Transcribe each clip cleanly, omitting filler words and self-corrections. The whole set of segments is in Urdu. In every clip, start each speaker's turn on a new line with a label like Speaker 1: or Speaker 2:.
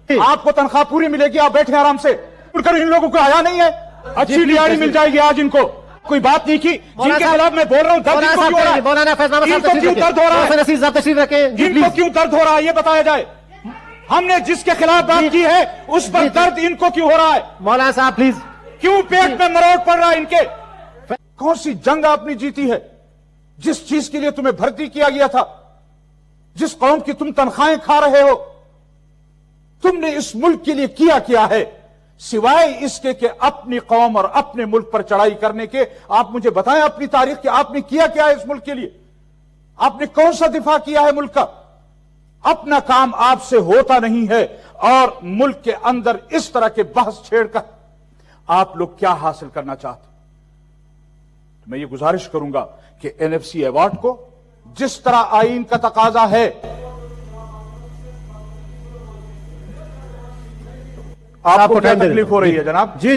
Speaker 1: آپ کو تنخواہ پوری ملے گی, آپ بیٹھے آرام سے. ان لوگوں کو آیا نہیں ہے, اچھی دیہڑی مل جائے گی آج ان کو. کوئی بات نہیں کی جن کے خلاف میں بول رہا ہوں, درد ان کو کیوں ہو رہا ہے, ان کو کیوں درد ہو رہا ہے یہ بتایا جائے. ہم نے جس کے خلاف بات کی ہے اس پر درد ان کو کیوں ہو رہا ہے.
Speaker 2: مولانا صاحب پلیز,
Speaker 1: کیوں پیٹ میں مروڑ پڑ رہا ہے ان کے. کون سی جنگ آپ نے جیتی ہے جس چیز کے لیے تمہیں بھرتی کیا گیا تھا, جس قوم کی تم تنخواہیں کھا رہے ہو, تم نے اس ملک کے لیے کیا ہے سوائے اس کے کہ اپنی قوم اور اپنے ملک پر چڑھائی کرنے کے. آپ مجھے بتائیں اپنی تاریخ کہ آپ نے کیا ہے اس ملک کے لیے. آپ نے کون سا دفاع کیا ہے ملک کا. اپنا کام آپ سے ہوتا نہیں ہے اور ملک کے اندر اس طرح کے بحث چھیڑ کر آپ لوگ کیا حاصل کرنا چاہتے. میں یہ گزارش کروں گا کہ NFC ایوارڈ کو جس طرح آئین کا تقاضا ہے, آپ کو کیا تکلیف ہو رہی ہے جناب؟
Speaker 2: جی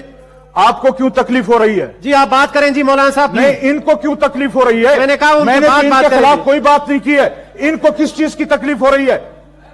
Speaker 1: آپ کو کیوں تکلیف ہو رہی ہے؟
Speaker 2: جی آپ بات کریں جی مولانا صاحب.
Speaker 1: نہیں, ان کو کیوں تکلیف ہو رہی ہے؟
Speaker 2: میں نے کہا
Speaker 1: میں نے ان کے خلاف کوئی بات نہیں کی ہے. ان کو کس چیز کی تکلیف ہو رہی ہے؟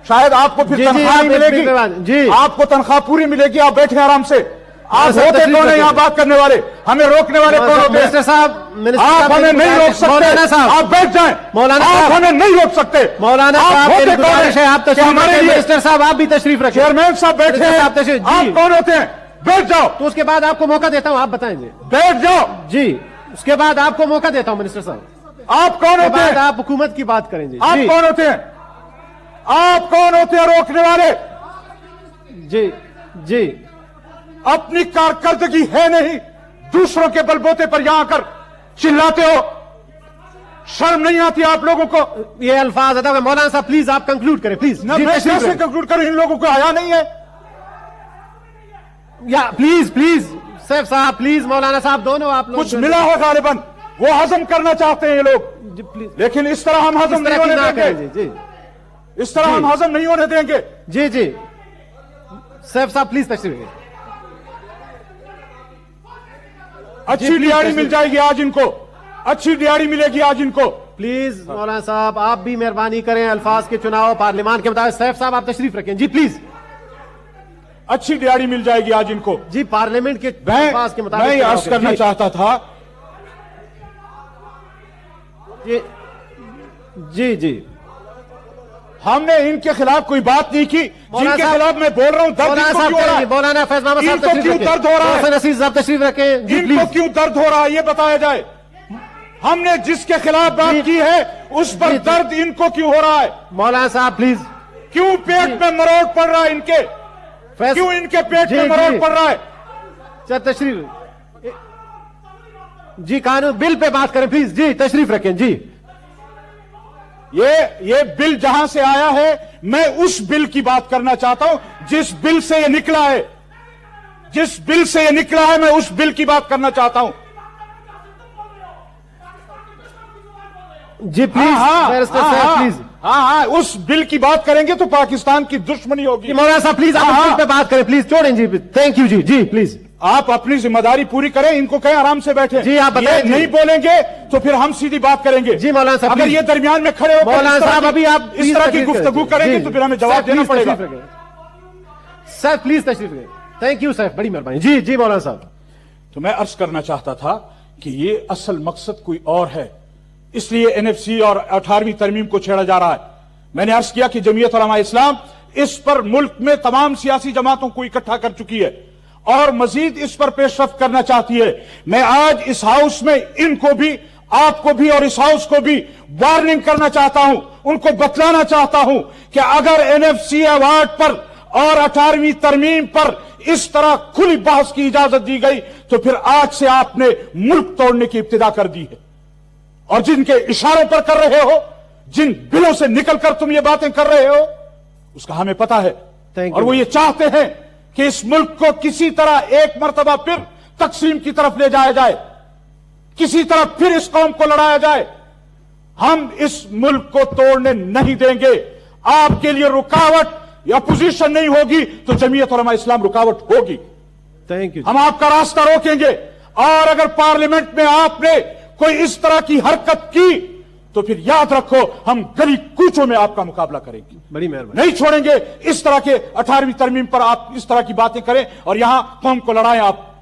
Speaker 1: شاید آپ کو پھر تنخواہ ملے گی, آپ کو تنخواہ پوری ملے گی, آپ بیٹھے آرام سے. آپ ہوتے کون ہیں یہاں بات کرنے والے, ہمیں روکنے والے کون ہوتے ہیں؟
Speaker 2: منسٹر صاحب,
Speaker 1: آپ ہمیں نہیں روک سکتے.
Speaker 2: مولانا صاحب
Speaker 1: آپ بیٹھ جائیں.
Speaker 2: مولانا
Speaker 1: آپ ہمیں نہیں روک سکتے.
Speaker 2: مولانا صاحب میری گزارش ہے آپ تشریف رکھیں. منسٹر صاحب آپ بھی تشریف رکھیں.
Speaker 1: چیئرمین صاحب بیٹھے ہیں, آپ کون ہوتے ہیں؟ بیٹھ جاؤ.
Speaker 2: تو اس کے بعد آپ کو موقع دیتا ہوں, آپ بتائیں جی.
Speaker 1: بیٹھ جاؤ.
Speaker 2: جی اس کے بعد آپ کو موقع دیتا ہوں منسٹر صاحب.
Speaker 1: آپ کون ہوتے ہیں؟
Speaker 2: آپ حکومت کی بات کریں جی.
Speaker 1: آپ کون ہوتے ہیں؟ آپ کون ہوتے ہیں روکنے والے؟
Speaker 2: جی جی
Speaker 1: اپنی کارکردگی ہے نہیں, دوسروں کے بلبوتے پر یہاں کر چلاتے ہو. شرم نہیں آتی آپ لوگوں کو؟
Speaker 2: یہ الفاظ ادا. مولانا صاحب پلیز آپ کنکلوڈ کریں پلیز.
Speaker 1: میں کیسے کنکلوڈ کروں, ان لوگوں کو آیا نہیں ہے.
Speaker 2: یا پلیز سیف صاحب پلیز, مولانا صاحب دونوں آپ لوگ
Speaker 1: کچھ ملا ہے غالباً, وہ ہضم کرنا چاہتے ہیں یہ لوگ, لیکن اس طرح ہم ہضم نہیں ہونے دیں گے.
Speaker 2: جی
Speaker 1: اس طرح ہم ہضم نہیں ہونے دیں گے.
Speaker 2: جی جی سیف صاحب پلیز تشریف لیں.
Speaker 1: اچھی دیہڑی مل جائے گی آج ان کو, اچھی دیہڑی ملے گی آج ان کو.
Speaker 2: پلیز مولانا صاحب آپ بھی مہربانی کریں, الفاظ کے چناؤ پارلیمان کے مطابق. سیف صاحب آپ تشریف رکھیں جی پلیز.
Speaker 1: اچھی دیہڑی مل جائے گی آج ان کو.
Speaker 2: جی پارلیمنٹ کے الفاظ کے مطابق
Speaker 1: میں عرض کرنا چاہتا تھا.
Speaker 2: جی
Speaker 1: ہم نے ان کے خلاف کوئی بات نہیں کی جن کے خلاف میں بول رہا ہوں. درد ان کو کیوں ہو رہا ہے؟
Speaker 2: مولانا فیض محمد صاحب
Speaker 1: کیوں درد ہو رہا ہے؟
Speaker 2: نصیر صاحب تشریف رکھیں.
Speaker 1: ان کو کیوں درد ہو رہا ہے یہ بتایا جائے. ہم نے جس کے خلاف بات کی ہے اس پر درد ان کو کیوں ہو رہا ہے؟
Speaker 2: مولانا صاحب پلیز.
Speaker 1: کیوں پیٹ میں مروڑ پڑ رہا ہے ان کے, کیوں ان کے پیٹ میں مروڑ پڑ رہا ہے؟
Speaker 2: چل تشریف جی, قانون بل پہ بات کریں پلیز. جی تشریف رکھیں. جی
Speaker 1: یہ بل جہاں سے آیا ہے میں اس بل کی بات کرنا چاہتا ہوں جس بل سے یہ نکلا ہے. جس بل سے یہ نکلا ہے میں اس بل کی بات کرنا چاہتا ہوں.
Speaker 2: جی پلیز.
Speaker 1: ہاں اس بل کی بات کریں گے تو پاکستان کی دشمنی ہوگی.
Speaker 2: مولانا صاحب پلیز آپ بل پہ بات کریں پلیز. چھوڑیں جی. Thank you. جی پلیز
Speaker 1: آپ اپنی ذمہ داری پوری کریں. ان کو کہیں آرام سے بیٹھیں.
Speaker 2: جی آپ بتائیں.
Speaker 1: نہیں بولیں گے تو پھر ہم سیدھی بات کریں گے.
Speaker 2: جی مولانا صاحب
Speaker 1: اگر یہ درمیان میں کھڑے ہو
Speaker 2: مولانا صاحب ابھی آپ
Speaker 1: اس طرح کی گفتگو کریں گے تو پھر ہمیں جواب دینا پڑے گا.
Speaker 2: سر پلیز تشریف رکھیں. تھینک یو سر, بڑی مہربانی. جی مولانا صاحب.
Speaker 1: تو میں عرض کرنا چاہتا تھا کہ یہ اصل مقصد کوئی اور ہے, اس لیے NFC اور 18ویں ترمیم کو چھیڑا جا رہا ہے. میں نے عرض کیا کہ جمعیت علماء اسلام اس پر ملک میں تمام سیاسی جماعتوں کو اکٹھا کر چکی ہے اور مزید اس پر پیش رفت کرنا چاہتی ہے. میں آج اس ہاؤس میں ان کو بھی, آپ کو بھی اور اس ہاؤس کو بھی وارننگ کرنا چاہتا ہوں, ان کو بتلانا چاہتا ہوں کہ اگر NFC ایوارڈ پر اور 18ویں ترمیم پر اس طرح کھلی بحث کی اجازت دی گئی تو پھر آج سے آپ نے ملک توڑنے کی ابتدا کر دی ہے. اور جن کے اشاروں پر کر رہے ہو, جن بلوں سے نکل کر تم یہ باتیں کر رہے ہو, اس کا ہمیں پتا ہے. اور وہ یہ چاہتے ہیں کہ اس ملک کو کسی طرح ایک مرتبہ پھر تقسیم کی طرف لے جایا جائے, کسی طرح پھر اس قوم کو لڑایا جائے. ہم اس ملک کو توڑنے نہیں دیں گے. آپ کے لیے رکاوٹ یا اپوزیشن نہیں ہوگی تو جمعیت علماء اسلام رکاوٹ ہوگی.
Speaker 2: Thank you.
Speaker 1: ہم آپ کا راستہ روکیں گے. اور اگر پارلیمنٹ میں آپ نے کوئی اس طرح کی حرکت کی تو پھر یاد رکھو ہم گلی کوچوں میں آپ کا مقابلہ کریں گے،
Speaker 2: بڑی مہربانی.
Speaker 1: نہیں چھوڑیں گے. اس طرح کے 18ویں ترمیم پر آپ اس طرح کی باتیں کریں اور یہاں قوم کو لڑائیں آپ.